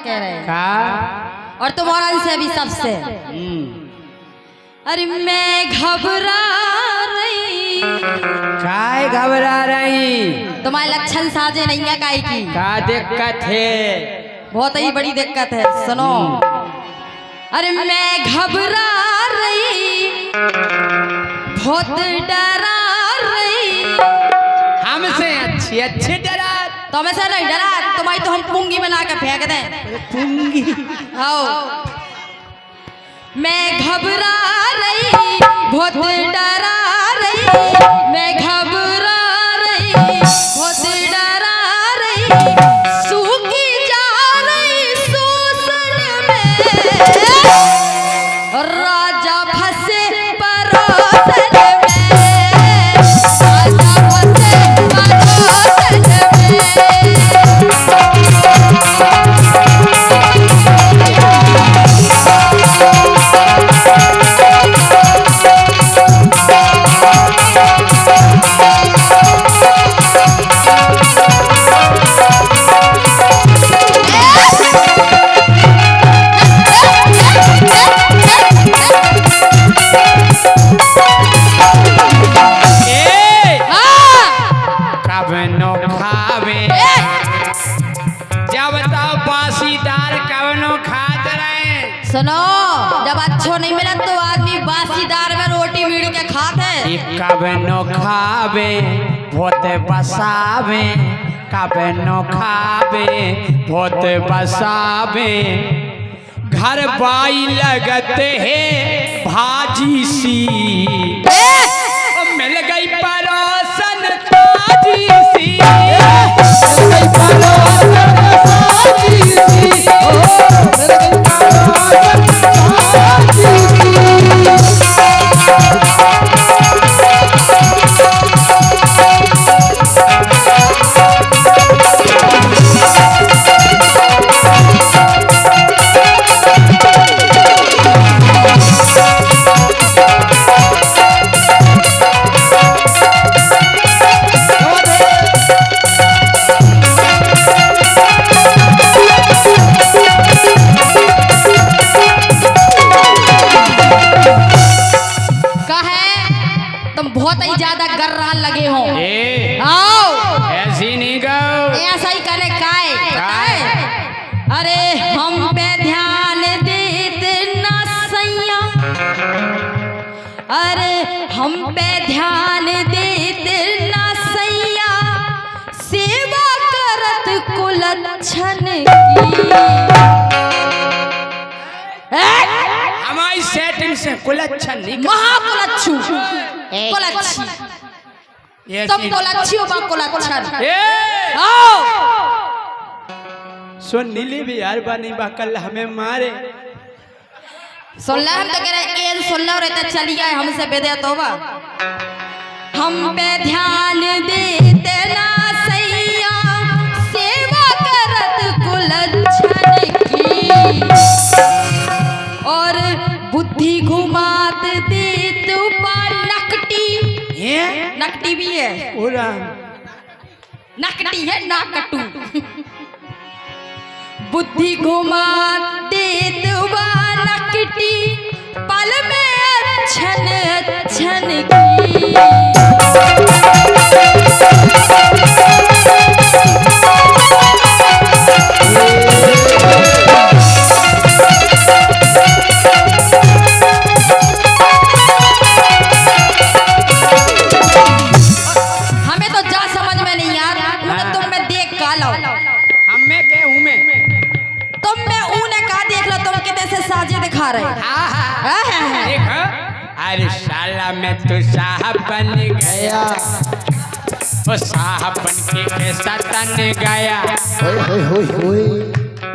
कह रहे हैं का और तुम्हारा से भी सबसे। अरे मैं घबरा रही, काय घबरा रही? तुम्हारे लक्षण साजे नहीं है काय की? का दिक्कत है? बहुत ही बड़ी दिक्कत है, सुनो। अरे मैं घबरा रही, बहुत डरा रही। हमसे अच्छी डरा? तो हमें से नहीं डरा, तुम्हारी तो हम पुंगी बना के फेंक दें। पुंगी? आओ। मैं घबरा रही, बहुत डरा रही, मैं घबरा रही, बहुत डरा रही, सूखी जा रही शोषण में, राजा फंसे परोसन में, राजा फंसे परोसन में। सुनो, जब अच्छो नहीं मिला तो आदमी बासीदार में रोटी मीड़ के खाते। कबे नो खावे बहुत बसावे, कबे नो खावे बहुत बसावे। घर बाई लगते है भाजी सी, मिल गई परोसन ताजी सी, मिल गई परोसन ताजी सी, बहुत ही ज्यादा गर्रान लगे हो। आओ ऐसी नहीं गाओ, ऐसा ही करे काय। अरे हम पे ध्यान देते ना सैया, अरे हम पे ध्यान देते ना सैया, सेवा करत कुलच्छन की। हमारी सेटिंग से कुलच्छन नहीं, महाकुलच्छू कुलच्छी, तुम कुलच्छी हो, कुलच्छन। आओ सुन नीली भी यार बानी कल हमें मारे। सुन ले, हम तो कह रहे हैं सुन लो रहता चली गए हमसे बेदे तोबा। हम पे ध्यान देते ना सैया, सेवा करत कुलच्छन की, और बुद्धि घुमात दे तू नकटी। नकटी भी है, नकटी है नाकटू। बुद्धि घुमा दे तू नकटी, पल में अच्छन अच्छन की। अरे साला मैं तो साहब बन गया, वो साहब बन के कैसा तन गया।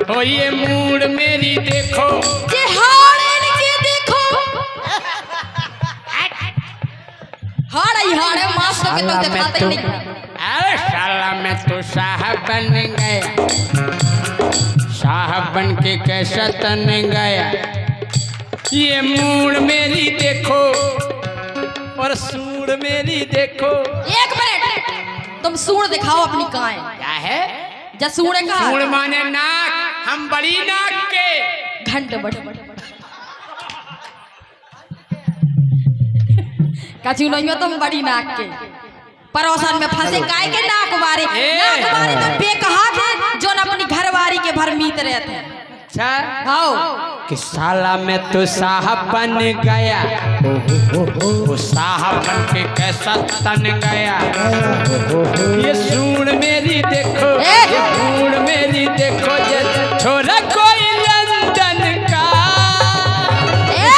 ओ ये मूड मेरी देखो, ये हाड़ इनकी देखो, हाड़ ही हाड़ है, माफ तो के तो दिखाते ही नहीं। अरे साला मैं तो साहब बन गया, साहब बन के कैसा तन गया। ये मूड मेरी देखो और सूड़ मेरी देखो। एक मिनट, तुम सूड़ दिखाओ अपनी। कहाँ है? क्या है? जसूड़े का सूड़ माने नाक, हम बड़ी नाक के घंट बड़ कछु नहीं हो तुम बड़ी नाक के परोसन में फंसे काय के नाक बारे तो बेकहा थे जो अपनी घरवारी के भर मीत रहते हैं। अच्छा आओ कि साला में तो साहब बन गया वो साहब बन के कैसा तन गया ये सूंड मेरी देखो ये सूंड मेरी देखो ये छोरा कोई लंदन का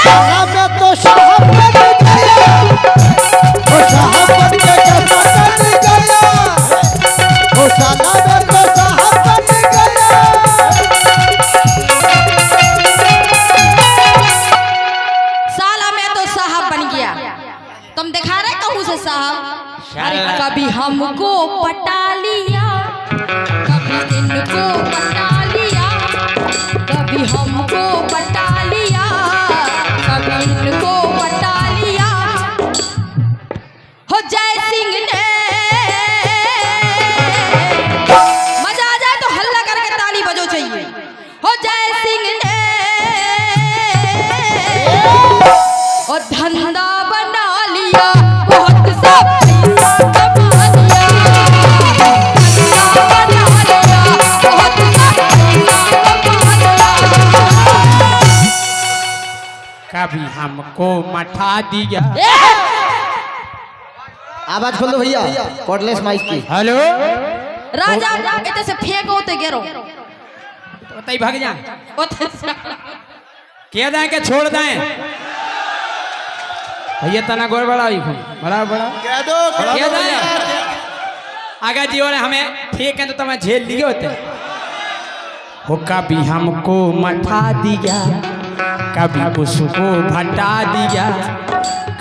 साला में तो साहब बन गया वो साहब बन के कैसा तन गया वो साला में तो साहब बन गया। साला में तो साहब बन गया तुम दिखा रहे कहूँ से साहब। अरे कभी हमको पटा लिया कभी इनको पटा लिया कभी हमको पटा लिया कभी इनको पटा लिया हो जय सिंह ने मजा आ जाए तो हल्ला करके ताली बजो चाहिए। हो जय सिंह ने और धंधा बना लिया बहुत सा पैसा कमा लिया धंधा बना लिया बहुत सा पैसा कमा लिया। कभी हमको मठा दिया। आवाज खोल दो भैया कॉर्डलेस माइक की। हेलो राजा इधर से फेंको तो गिरो तो तई भाग जा क्या दाएं के छोड़ दाएं भैया तना गोर बड़ा बड़ा बड़ा कह दो क्या दाएं आगे जी और हमें फेंके तो तुम्हें झेल लिए होते हो। कभी हमको मठा दिया कभी उसको भटा दिया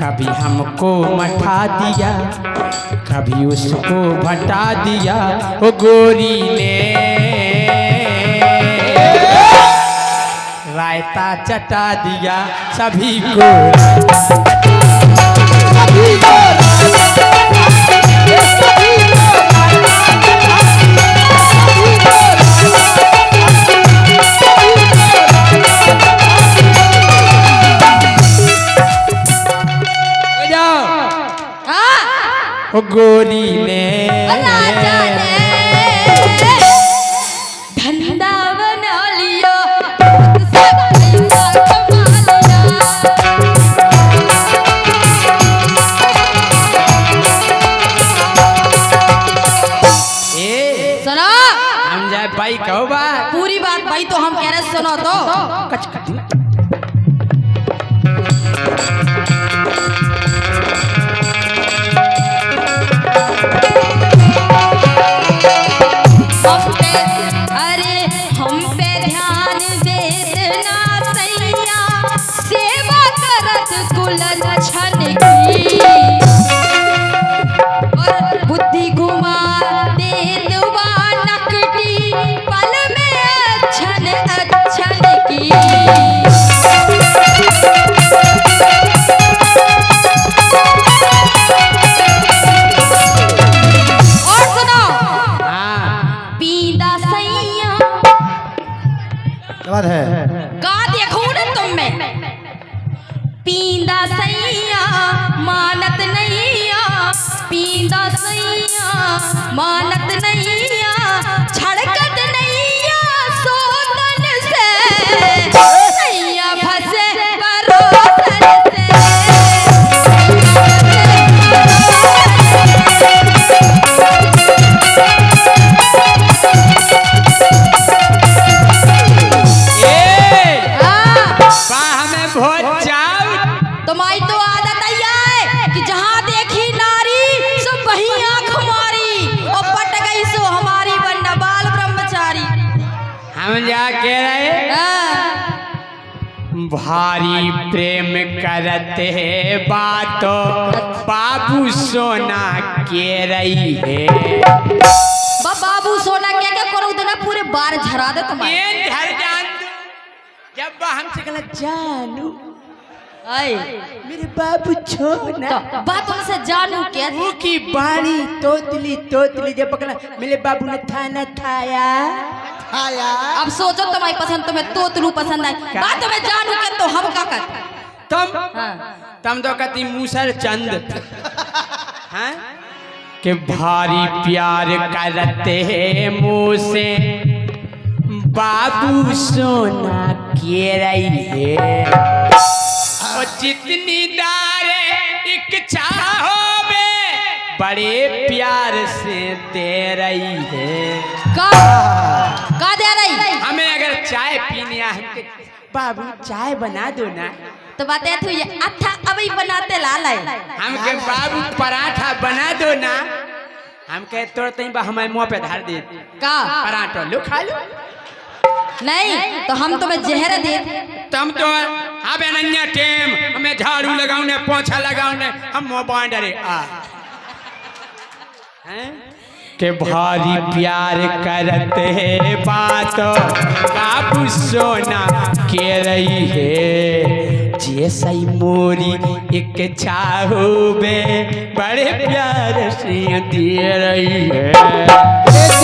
कभी हमको मठा दिया कभी उसको भटा दिया वो गोरी ने रायता चटा दिया सभी को ओ गोरी ने राजा ने धंधा बना लिया सब पैसा कमा लिया। सुनो हम जाए भाई कहो बात पूरी बात भाई तो हम कह रहे सुनो तो कच कच हम पे ध्यान देना सैया सेवा करत कुलच्छन की और बुद्धि घुमा देत बा नकटी पल में अच्छन अच्छन की। और सुनो पीदा सैया क्या बात है का देखूं ना तुम में पीदा सैया मानत नैया पीदा सैया मानत नैया छड़कत नैया सोतन से नैया फंसे परोसन से तुम्हारी तो आदत है कि जहाँ देखी नारी सो वही आंख मारी और पट गई सो हमारी बन्ना बाल ब्रह्मचारी। हम जा के रहे भारी प्रेम करते बातों बाबू सोना के रही है बाबू सोना क्या क्या करो तो ना पूरे बार झरा दे तुम्हारे ये घर जान जब हमसे कहला जानू मेरे बाबू छोना तो बात उनसे जानू क्या मुंह की बाणी तोतली तोतली जब पकड़ा मेरे बाबू ने थाना थाया हाँ यार अब सोचो तुम्हारी पसंद तुम्हें तोतलू पसंद है बात तुम्हें जानू के तो हम का कर तुम तो कहती मूसर चंद हैं कि भारी प्यार करते हैं मुझसे बाबू सोना के रही है और जितनी दारे इच्छा हो बड़े प्यार से दे रही है का दे रही हमें अगर चाय पीनी है बाबू चाय बना दो ना तो बातें तू ये अच्छा अभी बनाते लाल है हम के बाबू पराठा बना दो ना हम कहे तुरंत ही हमारे मुंह पे धार दे का पराठा लो खा लो नहीं तो हम तुम्हें जहर दे तुम तो अब अनन्या टेम हमें झाड़ू लगाओ ने पोछा लगाओ ने हम मोबाइल डरे आ के भारी प्यार करते हैं बात बाबू सोना के रही है जैसे मोरी एक चाहो बे बड़े प्यार से दे रही है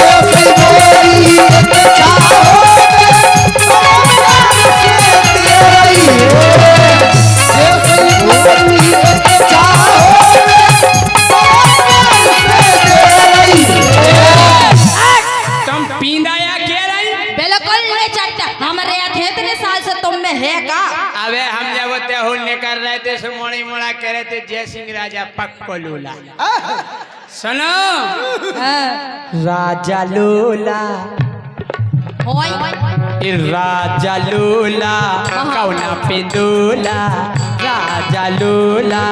अबे हम जब त्योहार निकल रहे थे सो मोड़ी मोड़ा कह रहे थे जय सिंह राजा पक्को लोला सुनो राजा लोला राजा लोला कौना पे दोला राजा लोला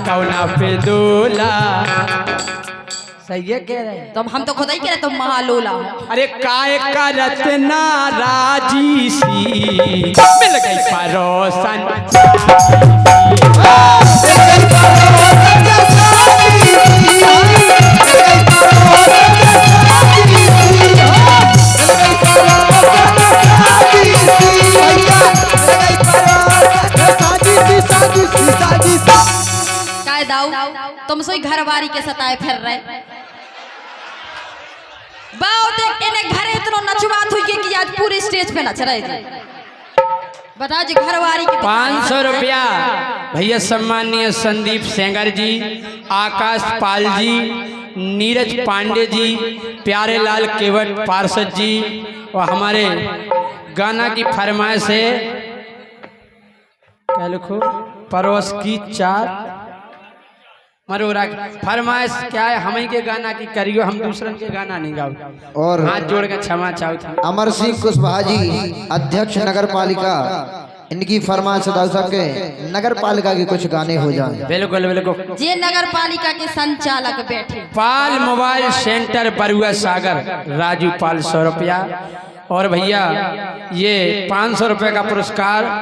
कौना पे दोला सही है कह रहे तो हम तो खुद ही कह रहे तुम महालोला अरे काय का रत्ना राजी सी मिल गई परोसन काय दाऊ तुम सोई घर बारी के सताए फिर रहे बाओ देख इन्हें घर इतना नचवात हुई कि आज पूरी स्टेज पे नच रहे थे बताओ जी घरवारी की 500 रुपया भैया सम्मानीय संदीप सेंगर जी आकाश पाल जी नीरज पांडे जी प्यारे लाल केवट पार्षद जी और हमारे गाना की फरमाइश है क्या लिखो परोस की चार मरोरा फरमाइश क्या है हम ही के गाना की करियो हम दूसरन के गाना नहीं गाओ और हाथ जोड़ के क्षमा चाहता हूं अमर सिंह कुशवाहा जी अध्यक्ष नगर पालिका इनकी फरमाइश अदा सके नगर पालिका के कुछ गाने हो जाए बिल्कुल बिल्कुल जे नगर पालिका के संचालक बैठे पाल मोबाइल सेंटर बरुआ सागर राजू पाल 100 रुपया और भैया ये 500 रुपए का पुरस्कार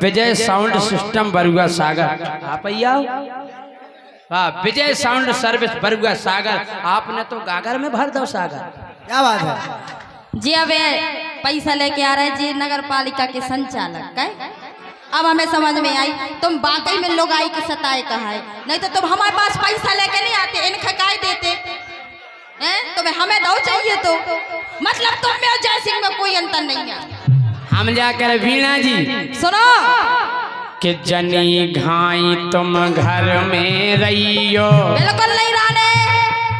विजय साउंड सिस्टम बरुआ सागर आप भैया वाह विजय साउंड सर्विस बरुआ सागर आपने तो गागर में भर दो सागर क्या बात है जी अब पैसा लेके आ रहे जी नगर पालिका के संचालक का अब हमें समझ में आई तुम बाकी में लोग आई के सताए कहा है नहीं तो तुम हमारे पास पैसा लेके नहीं आते इन खकाए देते हैं तुम्हें हमें दो चाहिए तो मतलब तुम में और जय सिंह में कोई अंतर नहीं है हम जाकर वीणा जी सुनो कि जनी घाई तुम घर में रहियो बिल्कुल नहीं रहने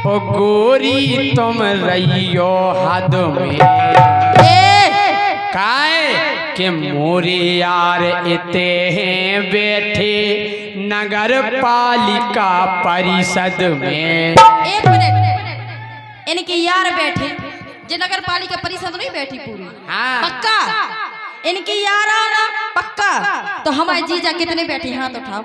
ओ गोरी तुम रहियो हद में काय के मोरे यार इते हैं बैठे नगर पालिका परिषद में एक मिनट इनके यार बैठे जे नगर पालिका परिषद नहीं बैठी पूरी हाँ पक्का इनकी यार आना पक्का तो हमारे जीजा कितने बैठे हाथ उठाओ